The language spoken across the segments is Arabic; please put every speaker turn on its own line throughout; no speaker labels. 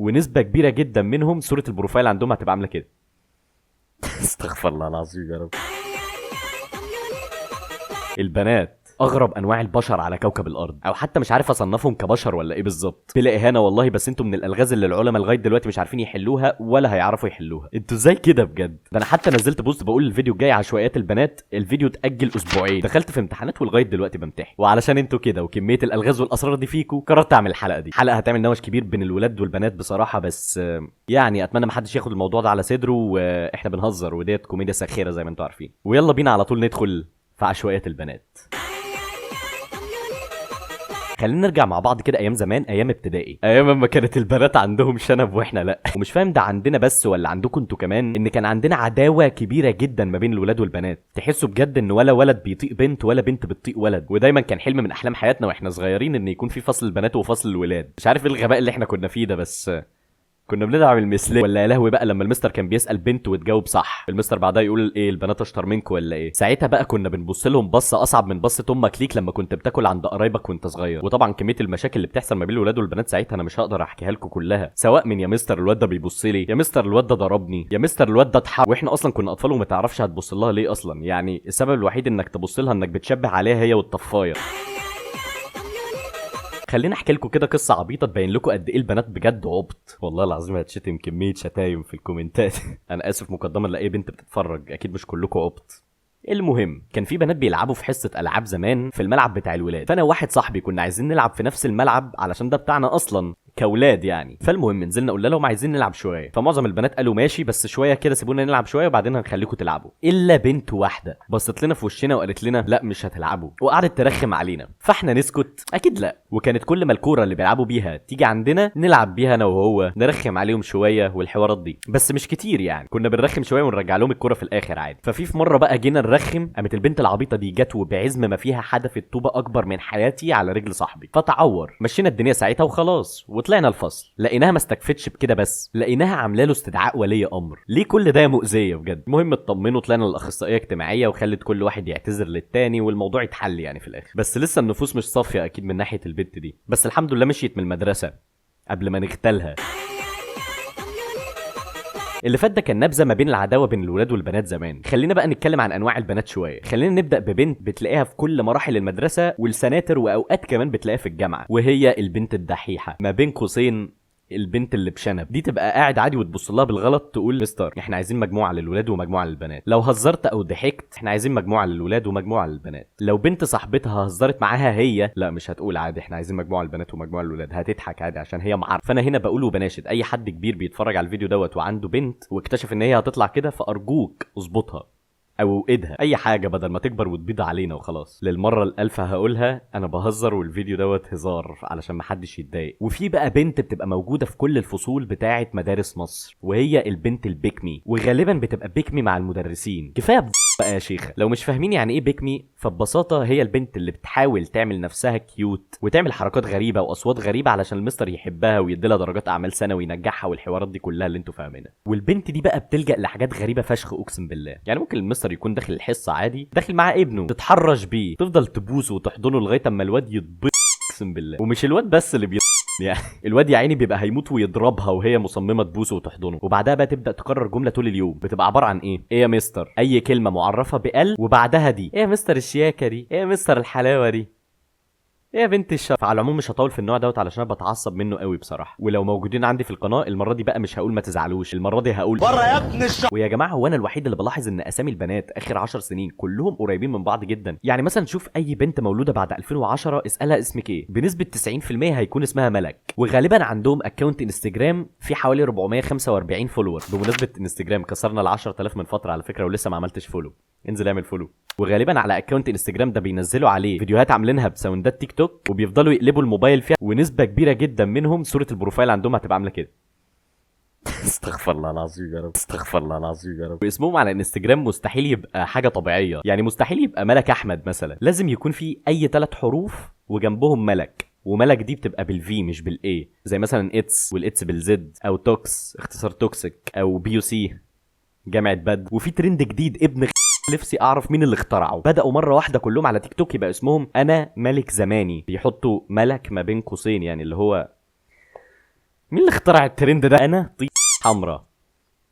ونسبه كبيره جدا منهم صوره البروفايل عندهم هتبقى عامله كده. استغفر الله العظيم يا رب. البنات اغرب انواع البشر على كوكب الارض، او حتى مش عارف اصنفهم كبشر ولا ايه بالظبط. بلا اهانه والله، بس انتوا من الالغاز اللي العلماء لغايه دلوقتي مش عارفين يحلوها ولا هيعرفوا يحلوها. انتوا ازاي كده بجد؟ ده انا حتى نزلت بوست بقول الفيديو الجاي عشوائيات البنات، الفيديو اتاجل اسبوعين، دخلت في امتحانات ولغايه دلوقتي بمتحن. وعلشان انتوا كده وكميه الالغاز والاسرار دي فيكوا، قررت اعمل الحلقه دي. حلقه هتعمل نوش كبير بين الولاد والبنات بصراحه، بس يعني اتمنى ما حدش ياخد الموضوع ده على صدره، واحنا بنهزر وديت كوميديا ساخره زي ما انتوا عارفين. ويلا بينا على طول ندخل في عشوائيات البنات. خلينا نرجع مع بعض كده ايام زمان، ايام ابتدائي، ايام ما كانت البنات عندهم شنب واحنا لا. ومش فاهم ده عندنا بس ولا عندكم انتوا كمان، ان كان عندنا عداوه كبيره جدا ما بين الولاد والبنات. تحسوا بجد ان ولا ولد بيطيق بنت ولا بنت بتطيق ولد. ودايما كان حلم من احلام حياتنا واحنا صغيرين ان يكون في فصل البنات وفصل الولاد. مش عارف ايه الغباء اللي احنا كنا فيه ده، بس كنا بندعم المثليه. ولا يا لهوي بقى لما المستر كان بيسال بنت وتجاوب صح، المستر بعدها يقول ايه البنات اشطر منكم ولا ايه. ساعتها بقى كنا بنبص لهم بصه اصعب من بصه امك ليك لما كنت بتاكل عند قرايبك وانت صغير. وطبعا كميه المشاكل اللي بتحصل ما بين الولاد والبنات ساعتها انا مش هقدر احكيها لكم كلها، سواء من يا مستر الواد ده بيبص لي، يا مستر الواد ده ضربني، يا مستر الواد ده اتحرك. واحنا اصلا كنا اطفال وما تعرفش هتبص لها ليه اصلا. يعني السبب الوحيد انك تبص لها انك بتشبه عليها هي والطفايه. خلينا احكي لكم كده قصه عبيطه تبين لكم قد ايه البنات بجد عبط. والله العظيم هتشتم كميه شتايم في الكومنتات. انا اسف مقدما لاي بنت بتتفرج، اكيد مش كلكم عبط. المهم كان في بنات بيلعبوا في حصه العاب زمان في الملعب بتاع الولاد، فانا وواحد صاحبي كنا عايزين نلعب في نفس الملعب علشان ده بتاعنا اصلا كاولاد يعني. فالمهم نزلنا قلنا لهم عايزين نلعب شويه، فمعظم البنات قالوا ماشي بس شويه كده سيبونا نلعب شويه وبعدين هنخليكم تلعبوا. الا بنت واحده بصت لنا في وشنا وقالت لنا لا مش هتلعبوا، وقعدت ترخم علينا. فاحنا نسكت اكيد لا، وكانت كل ما الكوره اللي بيلعبوا بيها تيجي عندنا نلعب بيها انا وهو، نرخم عليهم شويه والحوارات دي، بس مش كتير يعني. كنا بنرخم شويه ونرجع لهم الكوره في الاخر عادي. ففي مره بقى جينا نرخم، قامت البنت العبيطه دي جت وبعزم ما فيها حدفت طوبه اكبر من حياتي على رجل صاحبي فتعور. مشينا الدنيا ساعتها وخلاص وطلعنا الفصل. لقيناها ما استكفتش بكده، بس لقيناها عامله له استدعاء ولي امر. ليه كل ده يا مؤذيه بجد؟ المهم اطمنوا طلعنا للاخصائيه اجتماعيه وخلت كل واحد يعتذر للتاني والموضوع يتحل يعني في الاخر. بس لسه النفوس مش صافيه اكيد من ناحيه البنت دي، بس الحمد لله مشيت من المدرسه قبل ما نغتالها. اللي فات ده كان نبذه ما بين العداوه بين الولاد والبنات زمان. خلينا بقى نتكلم عن انواع البنات شويه. خلينا نبدا ببنت بتلاقيها في كل مراحل المدرسه والسناتر، واوقات كمان بتلاقيها في الجامعه، وهي البنت الدحيحه ما بين قوسين البنت اللي بشنب دي. تبقى قاعد عادي وتبص لها بالغلط تقول مستر احنا عايزين مجموعه للولاد ومجموعه للبنات. لو هزرت او ضحكت احنا عايزين مجموعه للولاد ومجموعه للبنات. لو بنت صاحبتها هزرت معاها هي لا مش هتقول عادي احنا عايزين مجموعه للبنات ومجموعه للولاد، هتضحك عادي عشان هي معارفه. فانا هنا بقول وبناشد اي حد كبير بيتفرج على الفيديو دوت وعنده بنت واكتشف ان هي هتطلع كده، فارجوك اظبطها او ايدها اي حاجه بدل ما تكبر وتبيض علينا وخلاص. للمره الالف هقولها انا بهزر والفيديو دوت هزار علشان محدش يتضايق. وفي بقى بنت بتبقى موجوده في كل الفصول بتاعه مدارس مصر، وهي البنت البيكمي، وغالبا بتبقى بيكمي مع المدرسين. كفايه بقى يا شيخه. لو مش فاهمين يعني ايه بيكمي، فببساطه هي البنت اللي بتحاول تعمل نفسها كيوت وتعمل حركات غريبه واصوات غريبه علشان المستر يحبها ويديلها درجات اعمال سنه وينجحها والحوارات دي كلها اللي انتوا فاهمينها. والبنت دي بقى بتلجأ لحاجات غريبه فشخ اقسم بالله. يعني ممكن المستر يكون داخل الحصه عادي، داخل معاه ابنه، تتحرش بيه، تفضل تبوسه وتحضنه لغايه اما الواد يتبط اقسم بالله. ومش الواد بس اللي يعني الواد يا عيني بيبقى هيموت ويضربها وهي مصممه تبوسه وتحضنه. وبعدها بقى تبدا تكرر جمله طول اليوم بتبقى عباره عن ايه يا مستر، اي كلمه معرفه بال وبعدها دي ايه يا مستر الشياكه دي، ايه يا مستر الحلاوه دي، ايه يا بنت الشرف. على العموم مش هطول في النوع دوت علشان انا بتعصب منه قوي بصراحه. ولو موجودين عندي في القناه المره دي بقى مش هقول ما تزعلوش، المره دي هقول بره يا ابن ويا جماعه هو انا الوحيد اللي بلاحظ ان اسامي البنات اخر 10 سنين كلهم قريبين من بعض جدا. يعني مثلا شوف اي بنت مولوده بعد 2010 اسالها اسمك ايه، بنسبه 90% هيكون اسمها ملك. وغالبا عندهم اكونت انستجرام في حوالي 445 فولور. بمناسبه انستجرام كسرنا ال 10000 من فتره على فكره ولسه ما عملتش فولو، انزل اعمل فولو. وغالبا على اكونت انستجرام ده بينزلوا عليه فيديوهات عاملينها بساوندات تيك توك وبيفضلوا يقلبوا الموبايل فيها، ونسبه كبيره جدا منهم صوره البروفايل عندهم هتبقى عامله كده. استغفر الله العظيم يا رب، استغفر الله العظيم يا رب. واسمهم على الانستجرام مستحيل يبقى حاجه طبيعيه. يعني مستحيل يبقى ملك احمد مثلا، لازم يكون في اي 3 حروف وجنبهم ملك، وملك دي بتبقى بالفي مش بالاي، زي مثلا اتس والاتس بالزد، او توكس اختصار توكسيك، او بي يو سي جامعه بد. وفي ترند جديد ابن نفسي اعرف مين اللي اخترعه. بداوا مره واحده كلهم على تيك توك يبقى اسمهم انا ملك زماني، بيحطوا ملك ما بين قوسين يعني اللي هو مين اللي اخترع الترند ده؟ انا حمرا.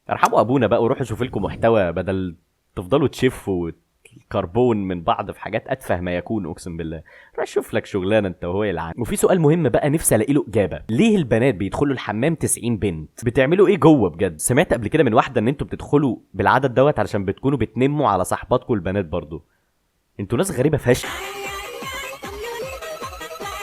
ارحموا ابونا بقى وروحوا شوفوا لكم محتوى بدل تفضلوا تشفوا الكربون من بعض في حاجات اتفه ما يكون. اقسم بالله روح شوف لك شغلانه انت وهو يلعن. وفي سؤال مهم بقى نفسي الاقي له اجابه، ليه البنات بيدخلوا الحمام 90 بنت؟ بتعملوا ايه جوه بجد؟ سمعت قبل كده من واحده ان انتوا بتدخلوا بالعدد دوت علشان بتكونوا بتنموا على صاحباتكم البنات برضو. انتوا ناس غريبه فشخ.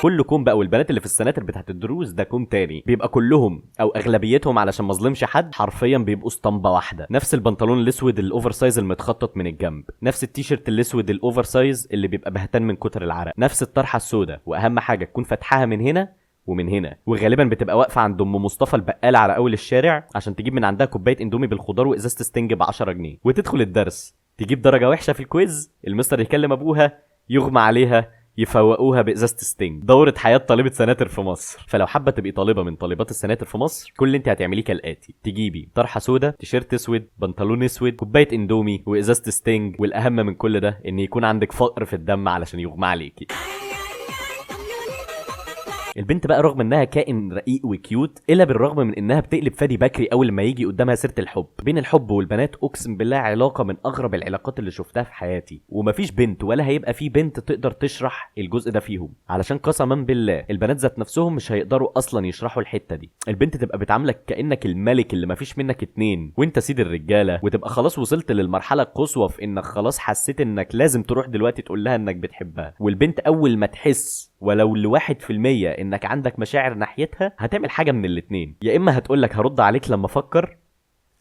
كلكم بقى، والبنات اللي في السناتر بتاعت الدروس ده كوم تاني، بيبقى كلهم او اغلبيتهم علشان ما اظلمش حد حرفيا بيبقوا اسطمبه واحده، نفس البنطلون الاسود الاوفر سايز المتخطط من الجنب، نفس التيشيرت الاسود الاوفر سايز اللي بيبقى بهتان من كتر العرق، نفس الطرحه السوداء، واهم حاجه تكون فتحها من هنا ومن هنا، وغالبا بتبقى واقفه عند ام مصطفى البقاله على اول الشارع عشان تجيب من عندها كوبايه اندومي بالخضار وازازه ستنج ب 10 جنيه، وتدخل الدرس تجيب درجه وحشه في الكويز، المستر يكلم ابوها يغمى عليها يفوقوها بازازه ستينج. دوره حياه طالبه سناتر في مصر. فلو حابه تبقي طالبه من طالبات السناتر في مصر، كل اللي انت هتعمليه كالاتي: تجيبي طرحه سودا، تيشيرت اسود، بنطلون اسود، كوبايه اندومي، وازازه ستينج، والاهم من كل ده ان يكون عندك فقر في الدم علشان يغمى عليكي. البنت بقى رغم انها كائن رقيق وكيوت، الا بالرغم من انها بتقلب فادي بكري اول ما يجي قدامها سيره الحب. بين الحب والبنات اقسم بالله علاقه من اغرب العلاقات اللي شفتها في حياتي، ومفيش بنت ولا هيبقى في بنت تقدر تشرح الجزء ده فيهم، علشان قسما بالله البنات ذات نفسهم مش هيقدروا اصلا يشرحوا الحته دي. البنت تبقى بتعاملك كانك الملك اللي مفيش منك اتنين وانت سيد الرجاله، وتبقى خلاص وصلت للمرحله القصوى في انك خلاص حسيت انك لازم تروح دلوقتي تقول لها انك بتحبها. والبنت اول ما تحس ولو ل1% انك عندك مشاعر ناحيتها، هتعمل حاجه من الاتنين: يا اما هتقولك هرد عليك لما افكر،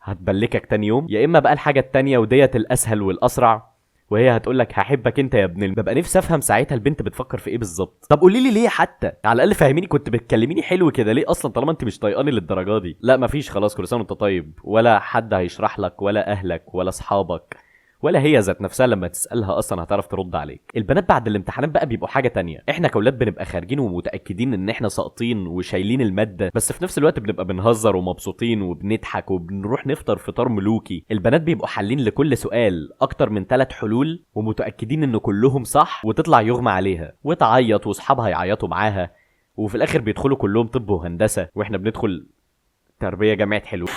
هتبلكك تاني يوم، يا اما بقى الحاجه التانيه وديت الاسهل والاسرع، وهي هتقولك هحبك انت يا ابن ببقى نفسي افهم ساعتها البنت بتفكر في ايه بالظبط. طب قولي لي ليه، حتى على الاقل فهميني كنت بتكلميني حلو كده ليه اصلا طالما انت مش طايقاني للدرجه دي. لا مفيش، خلاص كل سنه وانت طيب، ولا حد هيشرح لك ولا اهلك ولا اصحابك ولا هي ذات نفسها لما تسالها اصلا هتعرف ترد عليك. البنات بعد الامتحانات بقى بيبقوا حاجه تانية. احنا كاولاد بنبقى خارجين ومتاكدين ان احنا ساقطين وشايلين الماده، بس في نفس الوقت بنبقى بنهزر ومبسوطين وبنضحك وبنروح نفطر فطار ملوكي. البنات بيبقوا حالين لكل سؤال اكتر من 3 حلول ومتاكدين ان كلهم صح، وتطلع يغمى عليها وتعيط واصحابها يعيطوا معاها، وفي الاخر بيدخلوا كلهم طب وهندسه واحنا بندخل تربيه جامعه حلوه.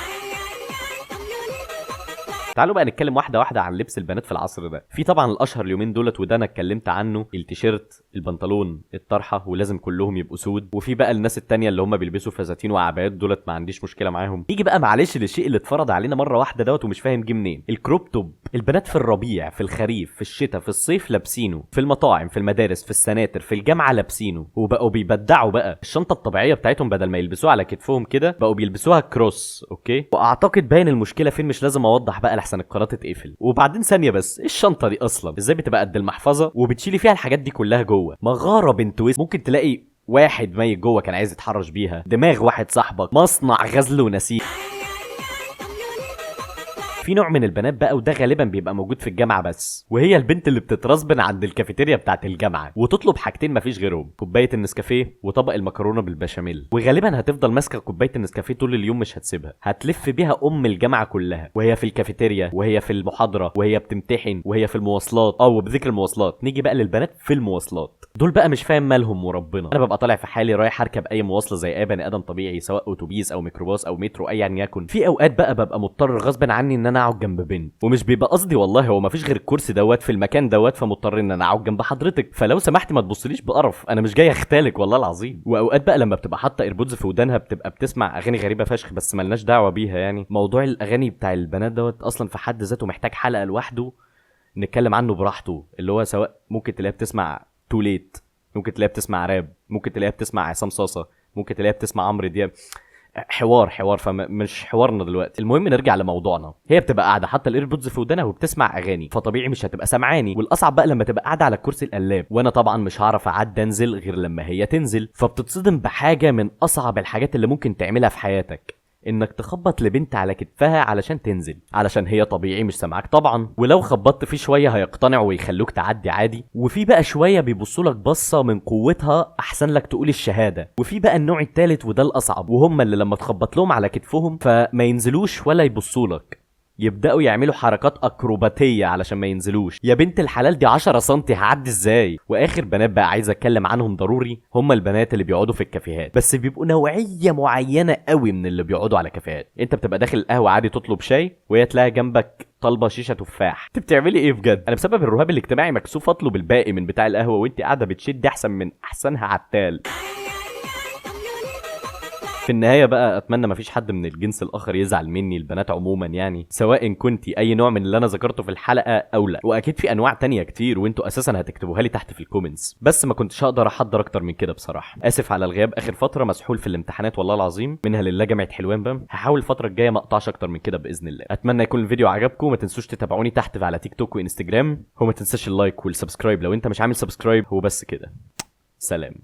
تعالوا بقى نتكلم واحده واحده عن لبس البنات في العصر ده. في طبعا الاشهر اليومين دولت وده انا اتكلمت عنه: التيشيرت، البنطلون، الطرحه، ولازم كلهم يبقوا سود. وفي بقى الناس التانية اللي هم بيلبسوا فساتين وعبايات، دولت ما عنديش مشكله معاهم. يجي بقى معلش للشيء اللي اتفرض علينا مره واحده دوت ومش فاهم جه منين: الكروب توب. البنات في الربيع، في الخريف، في الشتاء، في الصيف لابسينه، في المطاعم، في المدارس، في السناتر، في الجامعه لابسينه، وبقوا بيبدعوا بقى. الشنطه الطبيعيه بتاعتهم بدل ما يلبسوها على كتفهم كده بقوا بيلبسوها كروس. اوكي، واعتقد باين المشكله فين، مش لازم اوضح بقى لحسن القناه تتقفل. وبعدين ثانيه بس، الشنطه دي اصلا ازاي بتبقى قد المحفظه وبتشيلي فيها الحاجات دي كلها جوه؟ مغاره بنت ويس. ممكن تلاقي واحد ميت جوه كان عايز يتحرش بيها، دماغ واحد صاحبك، مصنع غزل ونسيج. في نوع من البنات بقى وده غالبا بيبقى موجود في الجامعه بس، وهي البنت اللي بتترسبن عند الكافيتيريا بتاعه الجامعه وتطلب حاجتين مفيش غيرهم: كوبايه النسكافيه وطبق المكرونه بالبشاميل. وغالبا هتفضل ماسكه كوبايه النسكافيه طول اليوم مش هتسيبها، هتلف بيها الجامعه كلها، وهي في الكافيتيريا وهي في المحاضره وهي بتمتحن وهي في المواصلات. وبذكر المواصلات، نيجي بقى للبنات في المواصلات. دول بقى مش فاهم مالهم وربنا. انا ببقى طالع في حالي رايح اركب اي مواصله زي اي بني ادم طبيعي، سواء اتوبيس او ميكروباص او مترو ايا يكن. في اوقات بقى ببقى مضطر غصب عني ان انا اقعد جنب بنت، ومش بيبقى قصدي والله، هو مفيش غير الكرسي دوت في المكان دوت، فمضطر ان انا اقعد جنب حضرتك، فلو سمحت ما تبصليش بقرف، انا مش جاي اختالك والله العظيم. واوقات بقى لما بتبقى حاطه ايربودز في ودانها بتبقى بتسمع اغاني غريبه فشخ بس ملناش دعوه بيها. يعني موضوع الاغاني بتاع البنات دوت اصلا في حد ذاته محتاج حلقه لوحده نتكلم عنه براحته. اللي هو سواء ممكن تلاقيها بتسمع توليت، ممكن تلاقيها بتسمع راب، ممكن تلاقيها بتسمع عصام صاصه، ممكن تلاقيها بتسمع عمرو دياب. حوار فمش حوارنا دلوقتي. المهم نرجع لموضوعنا. هي بتبقى قاعده حاطه الايربودز في ودانها وبتسمع اغاني، فطبيعي مش هتبقى سامعاني. والاصعب بقى لما تبقى قاعده على الكرسي القلاب، وانا طبعا مش هعرف اعدي انزل غير لما هي تنزل، فبتتصدم بحاجه من اصعب الحاجات اللي ممكن تعملها في حياتك: انك تخبط لبنت على كتفها علشان تنزل، علشان هي طبيعي مش سامعاك طبعا، ولو خبطت فيه شويه هيقتنعوا ويخلوك تعدي عادي. وفي بقى شويه بيبصوا لك بصه من قوتها احسن لك تقول الشهاده. وفي بقى النوع الثالث وده الاصعب، وهم اللي لما تخبط لهم على كتفهم فما ينزلوش ولا يبصوا لك، يبداوا يعملوا حركات اكروباتيه علشان ما ينزلوش. يا بنت الحلال دي 10 سم هعدي ازاي؟ واخر بنات بقى عايز اتكلم عنهم ضروري، هم البنات اللي بيقعدوا في الكافيهات، بس بيبقوا نوعيه معينه قوي من اللي بيقعدوا على كافيهات. انت بتبقى داخل القهوه عادي تطلب شاي وهي تلاقي جنبك طالبه شيشه تفاح. انت بتعملي ايه بجد؟ انا بسبب الرهاب الاجتماعي مكسوف اطلب الباقي من بتاع القهوه وانت قاعده بتشدي احسن من احسنها عتال. في النهايه بقى اتمنى مفيش حد من الجنس الاخر يزعل مني، البنات عموما يعني، سواء كنتي اي نوع من اللي انا ذكرته في الحلقه او لا. واكيد في انواع تانية كتير وانتوا اساسا هتكتبوها لي تحت في الكومنتس، بس ما كنتش هقدر احضر اكتر من كده بصراحه. اسف على الغياب، اخر فتره مسحول في الامتحانات والله العظيم، منها لله جامعه حلوان بام. هحاول الفتره الجايه ما اقطعش اكتر من كده باذن الله. اتمنى يكون الفيديو عجبكم، ما تنسوش تتابعوني تحت على تيك توك وانستجرام، وما تنساش اللايك والسبسكرايب لو انت مش عامل سبسكرايب. هو بس كده، سلام.